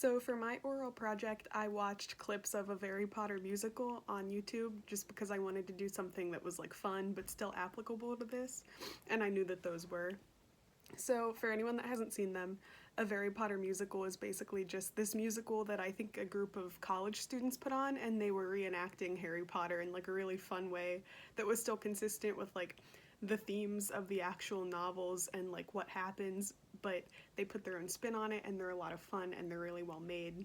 So for my oral project, I watched clips of a Harry Potter musical on YouTube just because I wanted to do something that was like fun but still applicable to this, and I knew that those were. So for anyone that hasn't seen them, a Harry Potter musical is basically just this musical that I think a group of college students put on, and they were reenacting Harry Potter in like a really fun way that was still consistent with like the themes of the actual novels and like what happens, but they put their own spin on it and they're a lot of fun and they're really well made.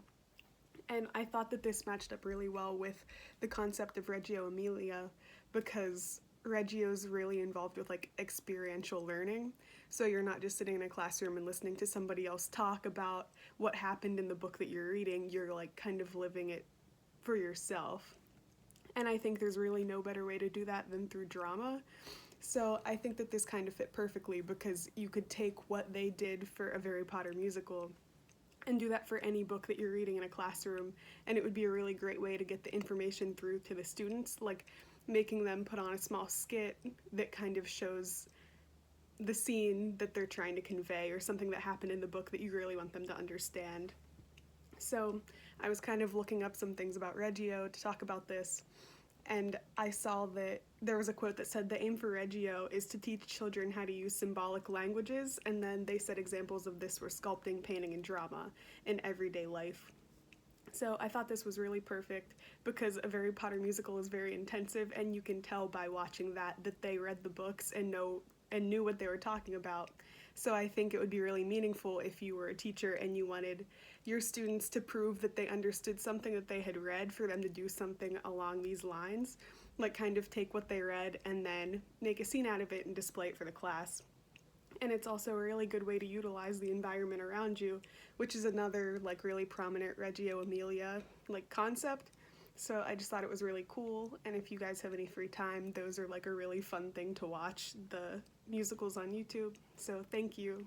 And I thought that this matched up really well with the concept of Reggio Emilia because Reggio's really involved with like experiential learning. So you're not just sitting in a classroom and listening to somebody else talk about what happened in the book that you're reading, you're like kind of living it for yourself. And I think there's really no better way to do that than through drama. So I think that this kind of fit perfectly because you could take what they did for a Harry Potter musical and do that for any book that you're reading in a classroom, and it would be a really great way to get the information through to the students, like making them put on a small skit that kind of shows the scene that they're trying to convey or something that happened in the book that you really want them to understand. So I was kind of looking up some things about Reggio to talk about this, and I saw that there was a quote that said the aim for Reggio is to teach children how to use symbolic languages, and then they said examples of this were sculpting, painting, and drama in everyday life. So I thought this was really perfect because a Harry Potter musical is very intensive, and you can tell by watching that they read the books and knew what they were talking about. So I think it would be really meaningful if you were a teacher and you wanted your students to prove that they understood something that they had read, for them to do something along these lines, like kind of take what they read and then make a scene out of it and display it for the class. And it's also a really good way to utilize the environment around you, which is another like really prominent Reggio Emilia like concept. So I just thought it was really cool, and if you guys have any free time, those are like a really fun thing to watch, the musicals on YouTube. So thank you.